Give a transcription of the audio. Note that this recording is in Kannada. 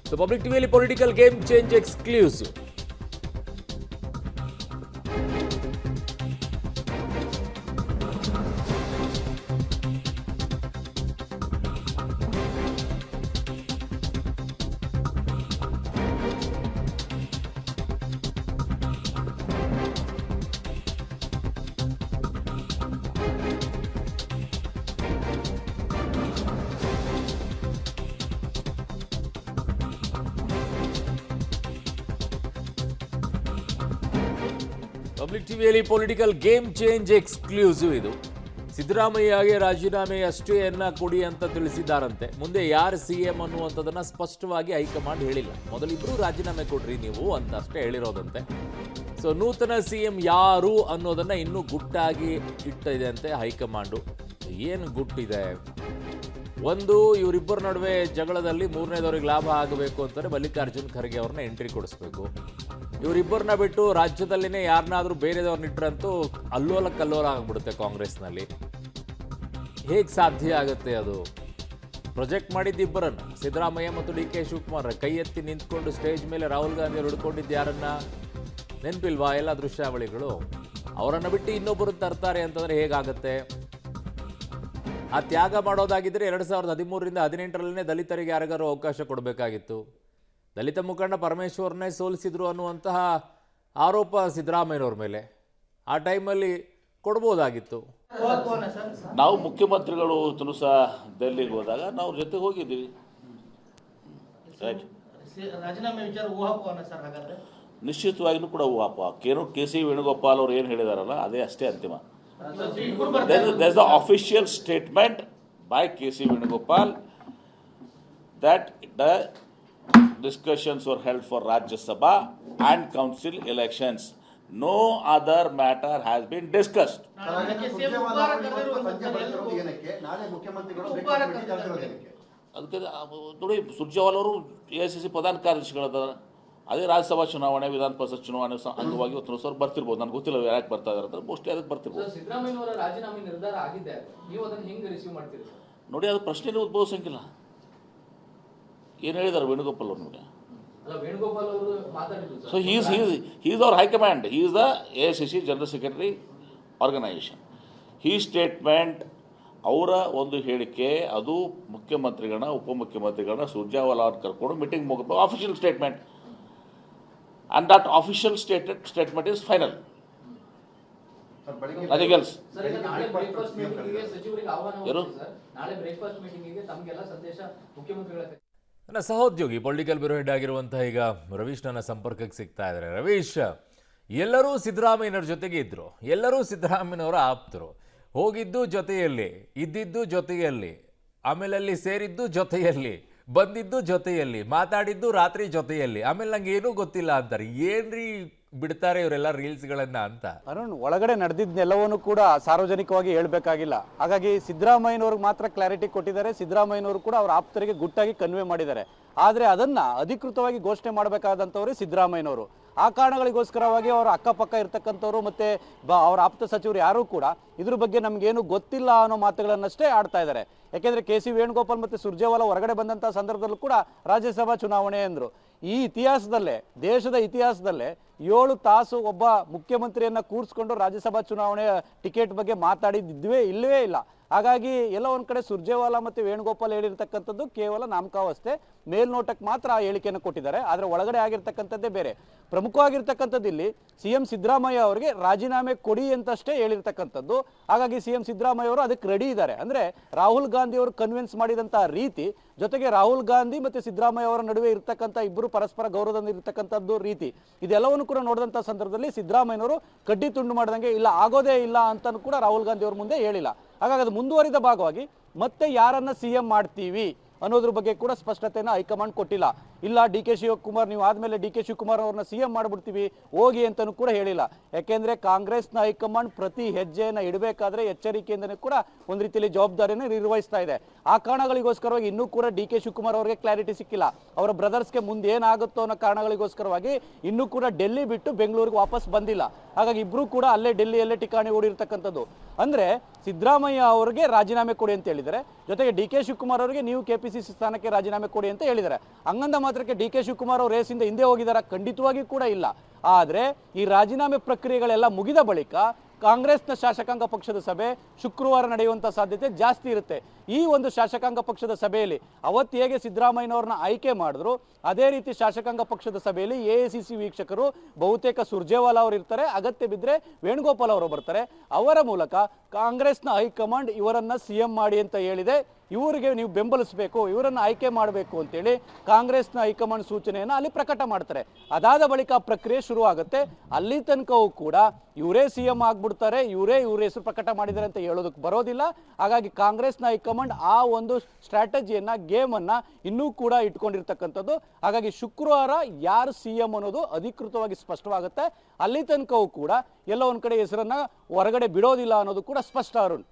ಸೊ ಪಬ್ಲಿಕ್ ಟಿವಿಯಲ್ಲಿ political game change exclusive. Public ಟಿವಿಯಲ್ಲಿ ಪೊಲಿಟಿಕಲ್ ಗೇಮ್ ಚೇಂಜ್ ಎಕ್ಸ್ಕ್ಲೂಸಿವ್ ಇದು. ಸಿದ್ದರಾಮಯ್ಯಗೆ ರಾಜೀನಾಮೆ ಅಷ್ಟೇಯನ್ನ ಕೊಡಿ ಅಂತ ತಿಳಿಸಿದ್ದಾರಂತೆ. ಮುಂದೆ ಯಾರು ಸಿಎಂ ಅನ್ನುವಂಥದ್ದನ್ನ ಸ್ಪಷ್ಟವಾಗಿ ಹೈಕಮಾಂಡ್ ಹೇಳಿಲ್ಲ. ಮೊದಲಿಬ್ರು ರಾಜೀನಾಮೆ ಕೊಡ್ರಿ ನೀವು ಅಂತ ಅಷ್ಟೇ ಹೇಳಿರೋದಂತೆ. ಸೊ ನೂತನ ಸಿಎಂ ಯಾರು ಅನ್ನೋದನ್ನ ಇನ್ನೂ ಗುಟ್ಟಾಗಿ ಇಟ್ಟಿದೆ ಅಂತೆ ಹೈಕಮಾಂಡು. ಏನು ಗುಟ್ಟಿದೆ? ಒಂದು, ಇವರಿಬ್ಬರ ನಡುವೆ ಜಗಳದಲ್ಲಿ ಮೂರನೇದವ್ರಿಗೆ ಲಾಭ ಆಗಬೇಕು ಅಂತಾರೆ ಮಲ್ಲಿಕಾರ್ಜುನ್ ಖರ್ಗೆ ಅವ್ರನ್ನ ಎಂಟ್ರಿ ಕೊಡಿಸ್ಬೇಕು. ಇವರಿಬ್ಬರನ್ನ ಬಿಟ್ಟು ರಾಜ್ಯದಲ್ಲಿನೇ ಯಾರನ್ನಾದ್ರೂ ಬೇರೆದವ್ರನ್ನ ಇಟ್ಟರಂತೂ ಅಲ್ಲೋಲ ಕಲ್ಲೋಲ ಆಗ್ಬಿಡುತ್ತೆ ಕಾಂಗ್ರೆಸ್ನಲ್ಲಿ. ಹೇಗೆ ಸಾಧ್ಯ ಆಗುತ್ತೆ ಅದು? ಪ್ರೊಜೆಕ್ಟ್ ಮಾಡಿದ್ದಿಬ್ಬರನ್ನ, ಸಿದ್ದರಾಮಯ್ಯ ಮತ್ತು ಡಿ ಕೆ ಶಿವಕುಮಾರ್, ಕೈ ಎತ್ತಿ ನಿಂತ್ಕೊಂಡು ಸ್ಟೇಜ್ ಮೇಲೆ ರಾಹುಲ್ ಗಾಂಧಿ ಅವರು ಹಿಡ್ಕೊಂಡಿದ್ದು ಯಾರನ್ನ ನೆನಪಿಲ್ವಾ? ಎಲ್ಲ ದೃಶ್ಯಾವಳಿಗಳು. ಅವರನ್ನು ಬಿಟ್ಟು ಇನ್ನೊಬ್ಬರು ತರ್ತಾರೆ ಅಂತಂದ್ರೆ ಹೇಗಾಗತ್ತೆ? ಆ ತ್ಯಾಗ ಮಾಡೋದಾಗಿದ್ರೆ 2013ರಿಂದ 2018 ದಲಿತರಿಗೆ ಯಾರಿಗಾರು ಅವಕಾಶ ಕೊಡಬೇಕಾಗಿತ್ತು. ದಲಿತ ಮುಖಂಡ ಪರಮೇಶ್ವರ್ನೇ ಸೋಲಿಸಿದ್ರು ಅನ್ನುವಂತಹ ಆರೋಪ ಸಿದ್ದರಾಮಯ್ಯನವ್ರ ಮೇಲೆ ಆ ಟೈಮಲ್ಲಿ ಕೊಡ್ಬೋದಾಗಿತ್ತು. ನಾವು ಮುಖ್ಯಮಂತ್ರಿಗಳು ಸಹ ಡೆಲ್ಲಿಗೆ ಹೋದಾಗ ನಾವು ಜೊತೆ ಹೋಗಿದ್ದೀವಿ. ರಾಜೀನಾಮೆ ವಿಚಾರ ಊಹಾಪೋಹನ ಸರ್. ಹಾಗಾದ್ರೆ ನಿಶ್ಚಿತವಾಗಿಯೂ ಕೂಡ ಊಹಾಪೋಹ. ಕೆ ಸಿ ವೇಣುಗೋಪಾಲ್ ಅವರು ಏನು ಹೇಳಿದಾರಲ್ಲ ಅದೇ ಅಷ್ಟೇ ಅಂತಿಮ. There is the official statement by K.C. Venugopal that the discussions were held for Rajya Sabha and council elections. No other matter has been discussed. ಅದಕ್ಕೆ ನೋಡಿ, ಸುರ್ಜೇವಾಲಾ ಅವರು AICC ಪ್ರಧಾನ ಕಾರ್ಯದರ್ಶಿಗಳಾದ ಅದೇ ರಾಜ್ಯಸಭಾ ಚುನಾವಣೆ, ವಿಧಾನ ಪರಿಷತ್ ಚುನಾವಣೆ ಅಂಗವಾಗಿ ಇವತ್ತು ಸರ್ ಬರ್ತಿರ್ಬೋದು. ನನಗೆ ಗೊತ್ತಿಲ್ಲ ಯಾಕೆ ಬರ್ತಾ ಇದ್ದಾರೆ ಅಂತ. ಮೋಸ್ಟ್ಲಿ ಅದಕ್ಕೆ ಬರ್ತಿರ್ಬೋದು. ಸಿದ್ದರಾಮಯ್ಯನವರ ರಾಜೀನಾಮೆ ನಿರ್ಧಾರ ಆಗಿದೆ, ನೀವು ಅದನ್ನು ಹೆಂಗೆ ರಿಸೀವ್ ಮಾಡ್ತೀರಿ ನೋಡಿ? ಅದು ಪ್ರಶ್ನೆ ಉದ್ಭವಿಸಂಗಿಲ್ಲ. ಏನು ಹೇಳಿದ್ದಾರೆ ವೇಣುಗೋಪಾಲ್ ಅವರು ನಿಮಗೆ? ವೇಣುಗೋಪಾಲ್ ಅವರು ಮಾತಾಡಿದ್ರು. So he is our high command. He is the AICC general secretary organisation. ಈ ಸ್ಟೇಟ್ಮೆಂಟ್, ಅವರ ಒಂದು ಹೇಳಿಕೆ, ಅದು ಮುಖ್ಯಮಂತ್ರಿಗಳನ್ನ, ಉಪಮುಖ್ಯಮಂತ್ರಿಗಳನ್ನ, ಸುರ್ಜೇವಾಲಾ ಅವ್ರು ಕರ್ಕೊಂಡು ಮೀಟಿಂಗ್ ಮುಗಿದ official statement. And that official statement is final. Nothing else. ನನ್ನ ಸಹೋದ್ಯೋಗಿ ಪೊಲಿಟಿಕಲ್ ಬ್ಯೂರೋ ಹೆಡ್ ಆಗಿರುವಂತಹ ಈಗ ರವೀಶ್ ನನ್ನ ಸಂಪರ್ಕಕ್ಕೆ ಸಿಗ್ತಾ ಇದ್ದಾರೆ. ರವೀಶ್, ಎಲ್ಲರೂ ಸಿದ್ದರಾಮಯ್ಯನವ್ರ ಜೊತೆಗೆ ಇದ್ರು, ಎಲ್ಲರೂ ಸಿದ್ದರಾಮಯ್ಯನವರ ಆಪ್ತರು, ಹೋಗಿದ್ದು ಜೊತೆಯಲ್ಲಿ, ಇದ್ದಿದ್ದು ಜೊತೆಯಲ್ಲಿ, ಆಮೇಲೆ ಅಲ್ಲಿ ಸೇರಿದ್ದು ಜೊತೆಯಲ್ಲಿ, ಬಂದಿದ್ದು ಜೊತೆಯಲ್ಲಿ, ಮಾತಾಡಿದ್ದು ರಾತ್ರಿ ಜೊತೆಯಲ್ಲಿ, ಆಮೇಲೆ ನಂಗೆ ಏನೂ ಗೊತ್ತಿಲ್ಲ ಅಂತಾರೆ. ಏನ್ರಿ ಬಿಡ್ತಾರೆ ಇವರೆಲ್ಲ ರೀಲ್ಸ್ಗಳನ್ನ ಅಂತ. ಅರುಣ್, ಒಳಗಡೆ ನಡೆದಿದ್ದೆಲ್ಲವನ್ನೂ ಕೂಡ ಸಾರ್ವಜನಿಕವಾಗಿ ಹೇಳ್ಬೇಕಾಗಿಲ್ಲ. ಹಾಗಾಗಿ ಸಿದ್ದರಾಮಯ್ಯನವ್ರಿಗೆ ಮಾತ್ರ ಕ್ಲಾರಿಟಿ ಕೊಟ್ಟಿದ್ದಾರೆ. ಸಿದ್ದರಾಮಯ್ಯನವರು ಕೂಡ ಅವ್ರ ಆಪ್ತರಿಗೆ ಗುಟ್ಟಾಗಿ ಕನ್ವೆ ಮಾಡಿದ್ದಾರೆ. ಆದರೆ ಅದನ್ನ ಅಧಿಕೃತವಾಗಿ ಘೋಷಣೆ ಮಾಡಬೇಕಾದಂಥವ್ರೆ ಸಿದ್ದರಾಮಯ್ಯನವರು. ಆ ಕಾರಣಗಳಿಗೋಸ್ಕರವಾಗಿ ಅವರ ಅಕ್ಕಪಕ್ಕ ಇರ್ತಕ್ಕಂಥವ್ರು ಮತ್ತೆ ಅವರ ಆಪ್ತ ಸಚಿವರು ಯಾರೂ ಕೂಡ ಇದ್ರ ಬಗ್ಗೆ ನಮಗೇನು ಗೊತ್ತಿಲ್ಲ ಅನ್ನೋ ಮಾತುಗಳನ್ನಷ್ಟೇ ಆಡ್ತಾ ಇದ್ದಾರೆ. ಯಾಕೆಂದ್ರೆ ಕೆ.ಸಿ. ವೇಣುಗೋಪಾಲ್ ಮತ್ತೆ ಸುರ್ಜೇವಾಲಾ ಹೊರಗಡೆ ಬಂದಂತಹ ಸಂದರ್ಭದಲ್ಲೂ ಕೂಡ ರಾಜ್ಯಸಭಾ ಚುನಾವಣೆ ಅಂದ್ರು. ಈ ಇತಿಹಾಸದಲ್ಲೇ, ದೇಶದ ಇತಿಹಾಸದಲ್ಲೇ 7 ತಾಸು ಒಬ್ಬ ಮುಖ್ಯಮಂತ್ರಿಯನ್ನ ಕೂರಿಸ್ಕೊಂಡು ರಾಜ್ಯಸಭಾ ಚುನಾವಣೆಯ ಟಿಕೆಟ್ ಬಗ್ಗೆ ಮಾತಾಡಿದ್ವೇ ಇಲ್ಲವೇ ಇಲ್ಲ. ಹಾಗಾಗಿ ಎಲ್ಲ ಒಂದ್ ಕಡೆ ಸುರ್ಜೇವಾಲಾ ಮತ್ತೆ ವೇಣುಗೋಪಾಲ್ ಹೇಳಿರ್ತಕ್ಕಂಥದ್ದು ಕೇವಲ ನಾಮಕಾವಸ್ಥೆ, ಮೇಲ್ನೋಟಕ್ಕೆ ಮಾತ್ರ ಆ ಹೇಳಿಕೆಯನ್ನು ಕೊಟ್ಟಿದ್ದಾರೆ. ಆದ್ರೆ ಒಳಗಡೆ ಆಗಿರ್ತಕ್ಕಂಥದ್ದೇ ಬೇರೆ. ಪ್ರಮುಖವಾಗಿರ್ತಕ್ಕಂಥದ್ದು ಇಲ್ಲಿ ಸಿಎಂ ಸಿದ್ದರಾಮಯ್ಯ ಅವರಿಗೆ ರಾಜೀನಾಮೆ ಕೊಡಿ ಅಂತಷ್ಟೇ ಹೇಳಿರ್ತಕ್ಕಂಥದ್ದು. ಹಾಗಾಗಿ ಸಿಎಂ ಸಿದ್ದರಾಮಯ್ಯ ಅವರು ಅದಕ್ಕೆ ರೆಡಿ ಇದ್ದಾರೆ. ಅಂದ್ರೆ ರಾಹುಲ್ ಗಾಂಧಿ ಅವರು ಕನ್ವಿನ್ಸ್ ಮಾಡಿದಂತಹ ರೀತಿ, ಜೊತೆಗೆ ರಾಹುಲ್ ಗಾಂಧಿ ಮತ್ತೆ ಸಿದ್ದರಾಮಯ್ಯ ಅವರ ನಡುವೆ ಇರ್ತಕ್ಕಂಥ ಇಬ್ಬರು ಪರಸ್ಪರ ಗೌರವದಿಂದ ಇರ್ತಕ್ಕಂಥದ್ದು ರೀತಿ, ಇದೆಲ್ಲವನ್ನು ಕೂಡ ನೋಡಿದಂಥ ಸಂದರ್ಭದಲ್ಲಿ ಸಿದ್ದರಾಮಯ್ಯನವರು ಕಡ್ಡಿ ತುಂಡು ಮಾಡಿದಂಗೆ ಇಲ್ಲ, ಆಗೋದೇ ಇಲ್ಲ ಅಂತಲೂ ಕೂಡ ರಾಹುಲ್ ಗಾಂಧಿ ಅವ್ರ ಮುಂದೆ ಹೇಳಿಲ್ಲ. ಹಾಗಾಗಿ ಅದು ಮುಂದುವರಿದ ಭಾಗವಾಗಿ ಮತ್ತೆ ಯಾರನ್ನ ಸಿಎಂ ಮಾಡ್ತೀವಿ ಅನ್ನೋದ್ರ ಬಗ್ಗೆ ಕೂಡ ಸ್ಪಷ್ಟತೆಯನ್ನು ಹೈಕಮಾಂಡ್ ಕೊಟ್ಟಿಲ್ಲ. ಇಲ್ಲ ಡಿ ಕೆ ಶಿವಕುಮಾರ್, ನೀವು ಆದ್ಮೇಲೆ ಡಿ ಕೆ ಶಿವಕುಮಾರ್ ಅವ್ರನ್ನ ಸಿಎಂ ಮಾಡ್ಬಿಡ್ತೀವಿ ಹೋಗಿ ಅಂತಲೂ ಕೂಡ ಹೇಳಿಲ್ಲ. ಯಾಕೆಂದ್ರೆ ಕಾಂಗ್ರೆಸ್ನ ಹೈಕಮಾಂಡ್ ಪ್ರತಿ ಹೆಜ್ಜೆಯನ್ನು ಇಡಬೇಕಾದ್ರೆ ಎಚ್ಚರಿಕೆಯಿಂದನೇ ಕೂಡ ಒಂದು ರೀತಿಯಲ್ಲಿ ಜವಾಬ್ದಾರಿಯನ್ನು ನಿರ್ವಹಿಸ್ತಾ ಇದೆ. ಆ ಕಾರಣಗಳಿಗೋಸ್ಕರವಾಗಿ ಇನ್ನೂ ಕೂಡ ಡಿ ಕೆ ಶಿವಕುಮಾರ್ ಅವರಿಗೆ ಕ್ಲಾರಿಟಿ ಸಿಕ್ಕಿಲ್ಲ. ಅವರ ಬ್ರದರ್ಸ್ಗೆ ಮುಂದೆ ಏನಾಗುತ್ತೋ ಅನ್ನೋ ಕಾರಣಗಳಿಗೋಸ್ಕರವಾಗಿ ಇನ್ನೂ ಕೂಡ ಡೆಲ್ಲಿ ಬಿಟ್ಟು ಬೆಂಗಳೂರಿಗೆ ವಾಪಸ್ ಬಂದಿಲ್ಲ. ಹಾಗಾಗಿ ಇಬ್ರು ಕೂಡ ಅಲ್ಲೇ ಡೆಲ್ಲಿಯಲ್ಲೇ ಠಿಕಾಣಿ ಹೂಡಿರ್ತಕ್ಕಂಥದ್ದು. ಅಂದ್ರೆ ಸಿದ್ದರಾಮಯ್ಯ ಅವರಿಗೆ ರಾಜೀನಾಮೆ ಕೊಡಿ ಅಂತ ಹೇಳಿದರೆ, ಜೊತೆಗೆ ಡಿ ಕೆ ಶಿವಕುಮಾರ್ ಅವರಿಗೆ ನೀವು KPCC ಸ್ಥಾನಕ್ಕೆ ರಾಜೀನಾಮೆ ಕೊಡಿ ಅಂತ ಹೇಳಿದ್ದಾರೆ. ಹಂಗಂದ ಮಾತ್ರಕ್ಕೆ ಡಿ ಕೆ ಶಿವಕುಮಾರ್ ಅವರು ರೇಸಿಂದ ಹಿಂದೆ ಹೋಗಿದಾರ? ಖಂಡಿತವಾಗಿ ಕೂಡ ಇಲ್ಲ. ಆದರೆ ಈ ರಾಜೀನಾಮೆ ಪ್ರಕ್ರಿಯೆಗಳೆಲ್ಲ ಮುಗಿದ ಬಳಿಕ ಕಾಂಗ್ರೆಸ್ನ ಶಾಸಕಾಂಗ ಪಕ್ಷದ ಸಭೆ ಶುಕ್ರವಾರ ನಡೆಯುವಂಥ ಸಾಧ್ಯತೆ ಜಾಸ್ತಿ ಇರುತ್ತೆ. ಈ ಒಂದು ಶಾಸಕಾಂಗ ಪಕ್ಷದ ಸಭೆಯಲ್ಲಿ ಅವತ್ತು ಹೇಗೆ ಸಿದ್ದರಾಮಯ್ಯನವ್ರನ್ನ ಆಯ್ಕೆ ಮಾಡಿದ್ರು, ಅದೇ ರೀತಿ ಶಾಸಕಾಂಗ ಪಕ್ಷದ ಸಭೆಯಲ್ಲಿ AICC ವೀಕ್ಷಕರು ಬಹುತೇಕ ಸುರ್ಜೇವಾಲಾ ಅವರು ಇರ್ತಾರೆ, ಅಗತ್ಯ ಬಿದ್ದರೆ ವೇಣುಗೋಪಾಲ್ ಅವರು ಬರ್ತಾರೆ. ಅವರ ಮೂಲಕ ಕಾಂಗ್ರೆಸ್ನ ಹೈಕಮಾಂಡ್ ಇವರನ್ನ CM ಮಾಡಿ ಅಂತ ಹೇಳಿದೆ. ಇವರಿಗೆ ನೀವು ಬೆಂಬಲಿಸಬೇಕು, ಇವರನ್ನು ಆಯ್ಕೆ ಮಾಡಬೇಕು ಅಂತೇಳಿ ಕಾಂಗ್ರೆಸ್ನ ಹೈಕಮಾಂಡ್ ಸೂಚನೆಯನ್ನು ಅಲ್ಲಿ ಪ್ರಕಟ ಮಾಡ್ತಾರೆ. ಅದಾದ ಬಳಿಕ ಪ್ರಕ್ರಿಯೆ ಶುರು ಆಗುತ್ತೆ. ಅಲ್ಲಿ ತನಕವೂ ಕೂಡ ಇವರೇ CM ಆಗ್ಬಿಡ್ತಾರೆ, ಇವರ ಹೆಸರು ಪ್ರಕಟ ಮಾಡಿದ್ದಾರೆ ಅಂತ ಹೇಳೋದಕ್ಕೆ ಬರೋದಿಲ್ಲ. ಹಾಗಾಗಿ ಕಾಂಗ್ರೆಸ್ನ ಹೈಕಮಾಂಡ್ ಆ ಒಂದು ಸ್ಟ್ರಾಟಜಿಯನ್ನ, ಗೇಮನ್ನು ಇನ್ನೂ ಕೂಡ ಇಟ್ಕೊಂಡಿರ್ತಕ್ಕಂಥದ್ದು. ಹಾಗಾಗಿ ಶುಕ್ರವಾರ ಯಾರು CM ಅನ್ನೋದು ಅಧಿಕೃತವಾಗಿ ಸ್ಪಷ್ಟವಾಗುತ್ತೆ. ಅಲ್ಲಿ ತನಕವೂ ಕೂಡ ಎಲ್ಲ ಒಂದು ಕಡೆ ಹೆಸರನ್ನ ಹೊರಗಡೆ ಬಿಡೋದಿಲ್ಲ ಅನ್ನೋದು ಕೂಡ ಸ್ಪಷ್ಟ. ಅರುಣ್.